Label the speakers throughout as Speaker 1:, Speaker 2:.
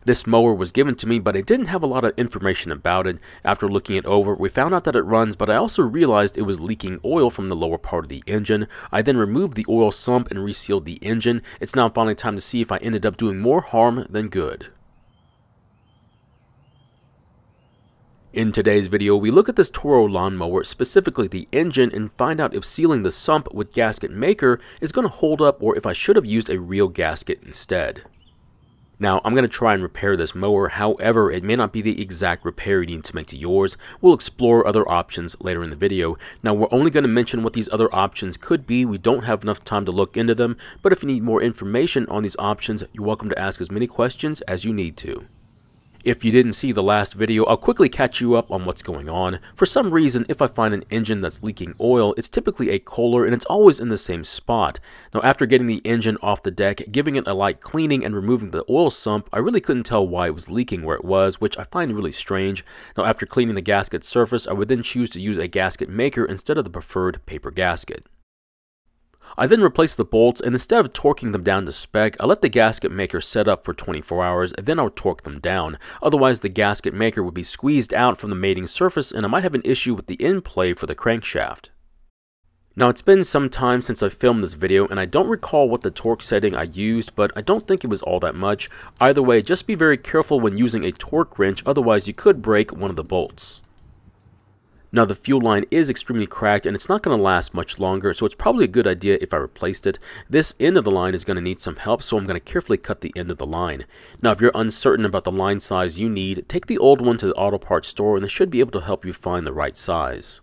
Speaker 1: This mower was given to me, but I didn't have a lot of information about it. After looking it over, we found out that it runs, but I also realized it was leaking oil from the lower part of the engine. I then removed the oil sump and resealed the engine. It's now finally time to see if I ended up doing more harm than good. In today's video, we look at this Toro lawnmower, specifically the engine, and find out if sealing the sump with gasket maker is going to hold up or if I should have used a real gasket instead. Now, I'm going to try and repair this mower, however, it may not be the exact repair you need to make to yours. We'll explore other options later in the video. Now, we're only going to mention what these other options could be. We don't have enough time to look into them, but if you need more information on these options, you're welcome to ask as many questions as you need to. If you didn't see the last video, I'll quickly catch you up on what's going on. For some reason, if I find an engine that's leaking oil, it's typically a Kohler and it's always in the same spot. Now, after getting the engine off the deck, giving it a light cleaning and removing the oil sump, I really couldn't tell why it was leaking where it was, which I find really strange. Now, after cleaning the gasket surface, I would then choose to use a gasket maker instead of the preferred paper gasket. I then replaced the bolts, and instead of torquing them down to spec, I let the gasket maker set up for 24 hours, and then I would torque them down. Otherwise, the gasket maker would be squeezed out from the mating surface, and I might have an issue with the end play for the crankshaft. Now, it's been some time since I filmed this video, and I don't recall what the torque setting I used, but I don't think it was all that much. Either way, just be very careful when using a torque wrench, otherwise you could break one of the bolts. Now, the fuel line is extremely cracked and it's not going to last much longer, so it's probably a good idea if I replaced it. This end of the line is going to need some help, so I'm going to carefully cut the end of the line. Now, if you're uncertain about the line size you need, take the old one to the auto parts store and they should be able to help you find the right size.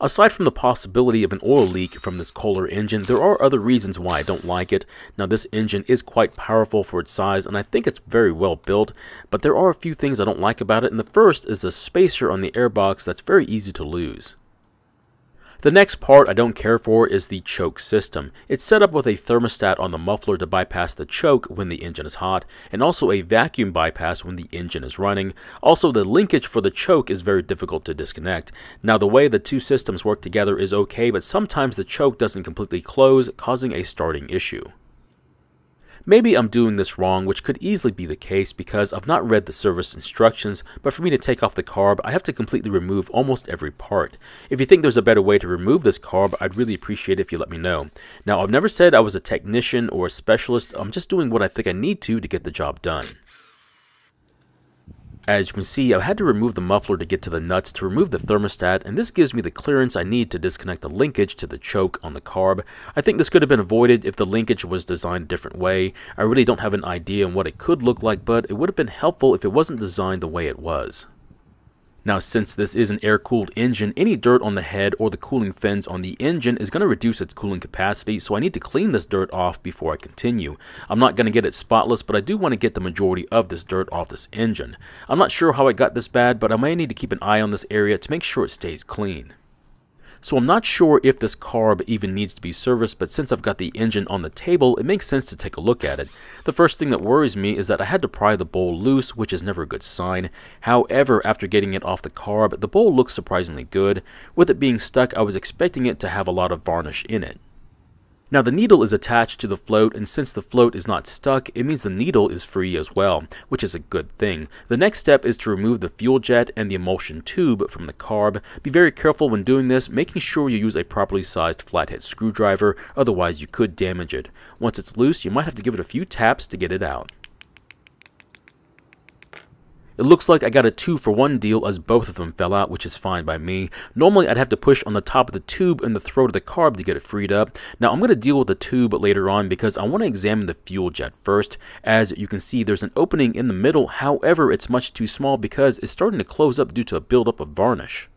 Speaker 1: Aside from the possibility of an oil leak from this Kohler engine, there are other reasons why I don't like it. Now, this engine is quite powerful for its size, and I think it's very well built, but there are a few things I don't like about it, and the first is the spacer on the airbox that's very easy to lose. The next part I don't care for is the choke system. It's set up with a thermostat on the muffler to bypass the choke when the engine is hot, and also a vacuum bypass when the engine is running. Also, the linkage for the choke is very difficult to disconnect. Now, the way the two systems work together is okay, but sometimes the choke doesn't completely close, causing a starting issue. Maybe I'm doing this wrong, which could easily be the case because I've not read the service instructions, but for me to take off the carb, I have to completely remove almost every part. If you think there's a better way to remove this carb, I'd really appreciate it if you let me know. Now, I've never said I was a technician or a specialist, I'm just doing what I think I need to get the job done. As you can see, I had to remove the muffler to get to the nuts to remove the thermostat, and this gives me the clearance I need to disconnect the linkage to the choke on the carb. I think this could have been avoided if the linkage was designed a different way. I really don't have an idea on what it could look like, but it would have been helpful if it wasn't designed the way it was. Now, since this is an air-cooled engine, any dirt on the head or the cooling fins on the engine is going to reduce its cooling capacity, so I need to clean this dirt off before I continue. I'm not going to get it spotless, but I do want to get the majority of this dirt off this engine. I'm not sure how it got this bad, but I may need to keep an eye on this area to make sure it stays clean. So I'm not sure if this carb even needs to be serviced, but since I've got the engine on the table, it makes sense to take a look at it. The first thing that worries me is that I had to pry the bowl loose, which is never a good sign. However, after getting it off the carb, the bowl looks surprisingly good. With it being stuck, I was expecting it to have a lot of varnish in it. Now, the needle is attached to the float, and since the float is not stuck, it means the needle is free as well, which is a good thing. The next step is to remove the fuel jet and the emulsion tube from the carb. Be very careful when doing this, making sure you use a properly sized flathead screwdriver, otherwise you could damage it. Once it's loose, you might have to give it a few taps to get it out. It looks like I got a 2-for-1 deal as both of them fell out, which is fine by me. Normally, I'd have to push on the top of the tube and the throat of the carb to get it freed up. Now, I'm going to deal with the tube later on because I want to examine the fuel jet first. As you can see, there's an opening in the middle. However, it's much too small because it's starting to close up due to a buildup of varnish.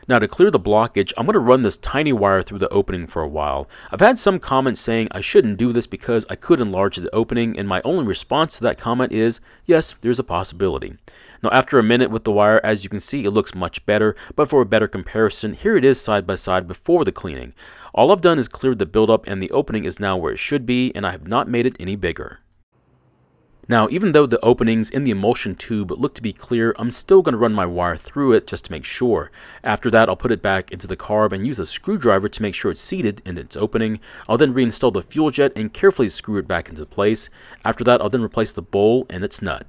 Speaker 1: Now, to clear the blockage, I'm going to run this tiny wire through the opening for a while. I've had some comments saying I shouldn't do this because I could enlarge the opening, and my only response to that comment is, yes, there's a possibility. Now, after a minute with the wire, as you can see, it looks much better, but for a better comparison, here it is side by side before the cleaning. All I've done is cleared the buildup, and the opening is now where it should be, and I have not made it any bigger. Now, even though the openings in the emulsion tube look to be clear, I'm still going to run my wire through it just to make sure. After that, I'll put it back into the carb and use a screwdriver to make sure it's seated in its opening. I'll then reinstall the fuel jet and carefully screw it back into place. After that, I'll then replace the bowl and its nut.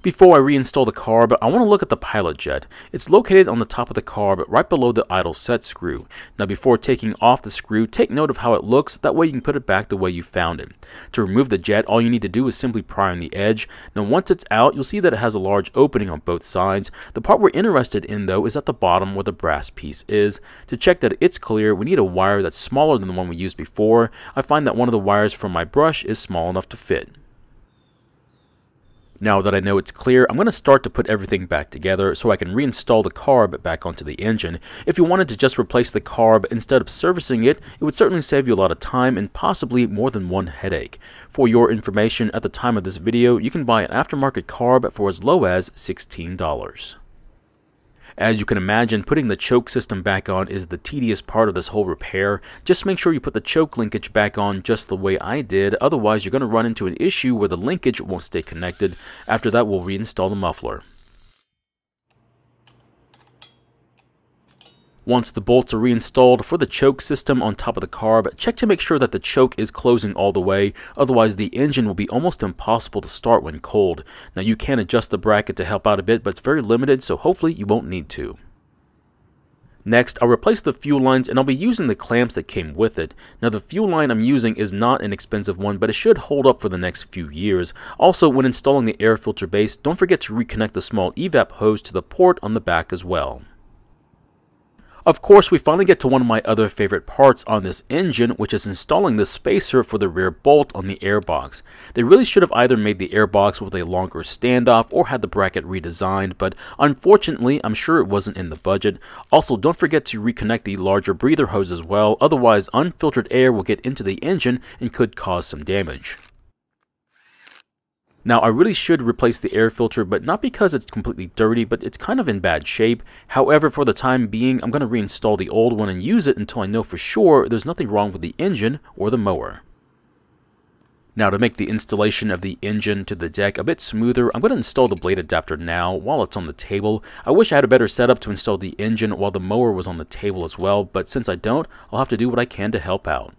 Speaker 1: Before I reinstall the carb, I want to look at the pilot jet. It's located on the top of the carb right below the idle set screw. Now before taking off the screw, take note of how it looks, that way you can put it back the way you found it. To remove the jet, all you need to do is simply pry on the edge. Now once it's out, you'll see that it has a large opening on both sides. The part we're interested in though is at the bottom where the brass piece is. To check that it's clear, we need a wire that's smaller than the one we used before. I find that one of the wires from my brush is small enough to fit. Now that I know it's clear, I'm going to start to put everything back together so I can reinstall the carb back onto the engine. If you wanted to just replace the carb instead of servicing it, it would certainly save you a lot of time and possibly more than one headache. For your information, at the time of this video, you can buy an aftermarket carb for as low as $16. As you can imagine, putting the choke system back on is the tedious part of this whole repair. Just make sure you put the choke linkage back on just the way I did, otherwise you're going to run into an issue where the linkage won't stay connected. After that, we'll reinstall the muffler. Once the bolts are reinstalled for the choke system on top of the carb, check to make sure that the choke is closing all the way, otherwise the engine will be almost impossible to start when cold. Now you can adjust the bracket to help out a bit, but it's very limited, so hopefully you won't need to. Next, I'll replace the fuel lines and I'll be using the clamps that came with it. Now the fuel line I'm using is not an expensive one, but it should hold up for the next few years. Also, when installing the air filter base, don't forget to reconnect the small evap hose to the port on the back as well. Of course, we finally get to one of my other favorite parts on this engine, which is installing the spacer for the rear bolt on the airbox. They really should have either made the airbox with a longer standoff or had the bracket redesigned, but unfortunately, I'm sure it wasn't in the budget. Also, don't forget to reconnect the larger breather hose as well, otherwise unfiltered air will get into the engine and could cause some damage. Now, I really should replace the air filter, but not because it's completely dirty, but it's kind of in bad shape. However, for the time being, I'm going to reinstall the old one and use it until I know for sure there's nothing wrong with the engine or the mower. Now, to make the installation of the engine to the deck a bit smoother, I'm going to install the blade adapter now while it's on the table. I wish I had a better setup to install the engine while the mower was on the table as well, but since I don't, I'll have to do what I can to help out.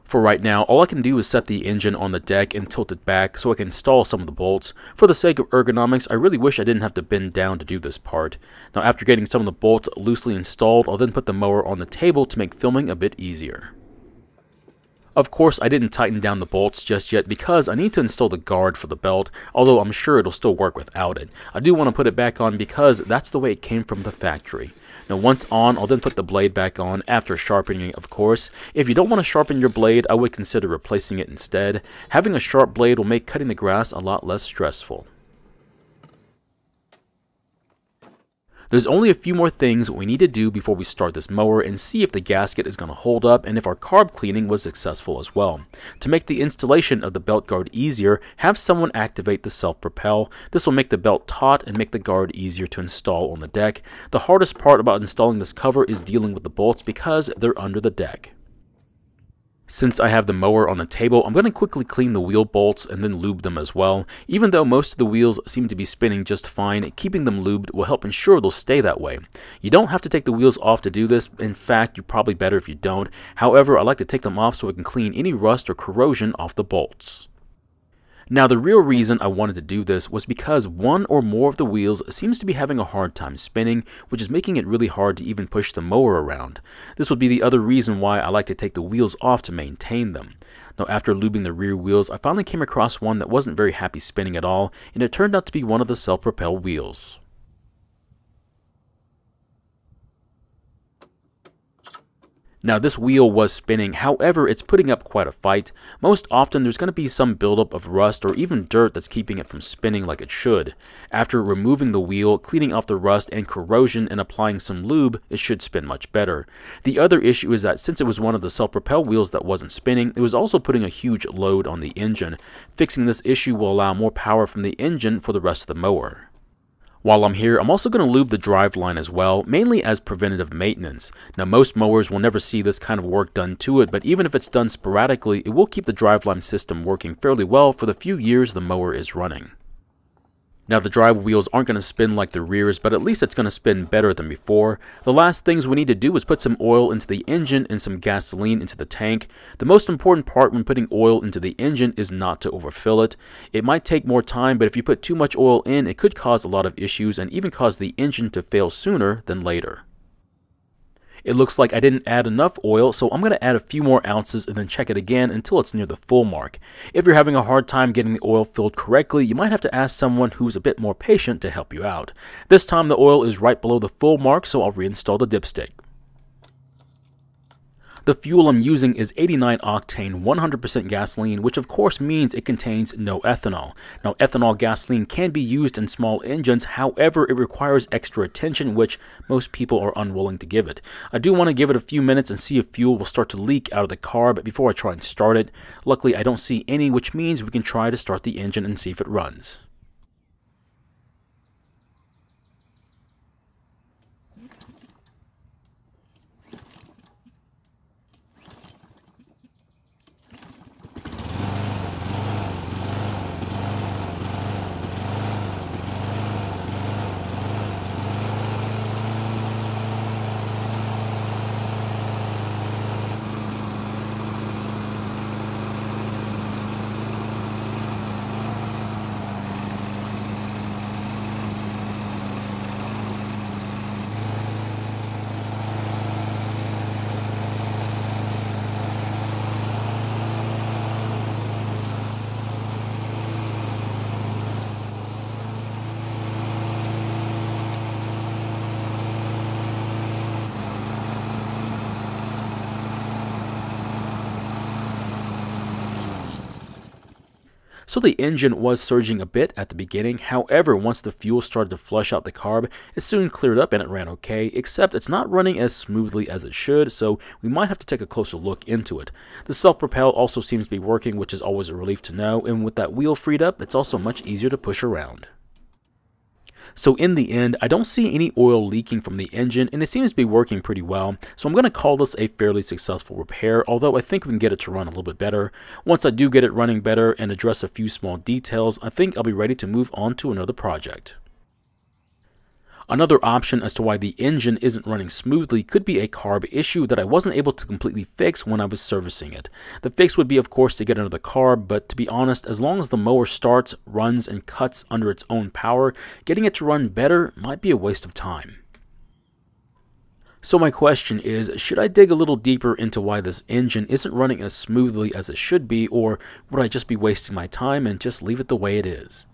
Speaker 1: For right now, all I can do is set the engine on the deck and tilt it back so I can install some of the bolts. For the sake of ergonomics, I really wish I didn't have to bend down to do this part. Now after getting some of the bolts loosely installed, I'll then put the mower on the table to make filming a bit easier. Of course, I didn't tighten down the bolts just yet because I need to install the guard for the belt, although I'm sure it'll still work without it. I do want to put it back on because that's the way it came from the factory. Now once on, I'll then put the blade back on after sharpening it, of course. If you don't want to sharpen your blade, I would consider replacing it instead. Having a sharp blade will make cutting the grass a lot less stressful. There's only a few more things we need to do before we start this mower and see if the gasket is going to hold up and if our carb cleaning was successful as well. To make the installation of the belt guard easier, have someone activate the self-propel. This will make the belt taut and make the guard easier to install on the deck. The hardest part about installing this cover is dealing with the bolts because they're under the deck. Since I have the mower on the table, I'm going to quickly clean the wheel bolts and then lube them as well. Even though most of the wheels seem to be spinning just fine, keeping them lubed will help ensure they'll stay that way. You don't have to take the wheels off to do this. In fact, you're probably better if you don't. However, I like to take them off so I can clean any rust or corrosion off the bolts. Now, the real reason I wanted to do this was because one or more of the wheels seems to be having a hard time spinning, which is making it really hard to even push the mower around. This would be the other reason why I like to take the wheels off to maintain them. Now, after lubing the rear wheels, I finally came across one that wasn't very happy spinning at all, and it turned out to be one of the self-propel wheels. Now this wheel was spinning, however it's putting up quite a fight. Most often there's going to be some buildup of rust or even dirt that's keeping it from spinning like it should. After removing the wheel, cleaning off the rust and corrosion and applying some lube, it should spin much better. The other issue is that since it was one of the self-propel wheels that wasn't spinning, it was also putting a huge load on the engine. Fixing this issue will allow more power from the engine for the rest of the mower. While I'm here, I'm also going to lube the driveline as well, mainly as preventative maintenance. Now, most mowers will never see this kind of work done to it, but even if it's done sporadically, it will keep the driveline system working fairly well for the few years the mower is running. Now, the drive wheels aren't going to spin like the rears, but at least it's going to spin better than before. The last things we need to do is put some oil into the engine and some gasoline into the tank. The most important part when putting oil into the engine is not to overfill it. It might take more time, but if you put too much oil in, it could cause a lot of issues and even cause the engine to fail sooner than later. It looks like I didn't add enough oil, so I'm going to add a few more ounces and then check it again until it's near the full mark. If you're having a hard time getting the oil filled correctly, you might have to ask someone who's a bit more patient to help you out. This time the oil is right below the full mark, so I'll reinstall the dipstick. The fuel I'm using is 89 octane 100% gasoline, which of course means it contains no ethanol. Now, ethanol gasoline can be used in small engines, however, it requires extra attention, which most people are unwilling to give it. I do want to give it a few minutes and see if fuel will start to leak out of the carb before I try and start it. Luckily, I don't see any, which means we can try to start the engine and see if it runs. So the engine was surging a bit at the beginning, however, once the fuel started to flush out the carb, it soon cleared up and it ran okay, except it's not running as smoothly as it should, so we might have to take a closer look into it. The self-propel also seems to be working, which is always a relief to know, and with that wheel freed up, it's also much easier to push around. So in the end, I don't see any oil leaking from the engine, and it seems to be working pretty well, so I'm going to call this a fairly successful repair, although I think we can get it to run a little bit better. Once I do get it running better and address a few small details, I think I'll be ready to move on to another project. Another option as to why the engine isn't running smoothly could be a carb issue that I wasn't able to completely fix when I was servicing it. The fix would be, of course, to get another carb, but to be honest, as long as the mower starts, runs, and cuts under its own power, getting it to run better might be a waste of time. So my question is, should I dig a little deeper into why this engine isn't running as smoothly as it should be, or would I just be wasting my time and just leave it the way it is?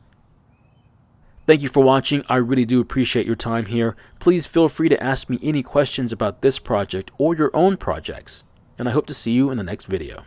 Speaker 1: Thank you for watching. I really do appreciate your time here. Please feel free to ask me any questions about this project or your own projects, and I hope to see you in the next video.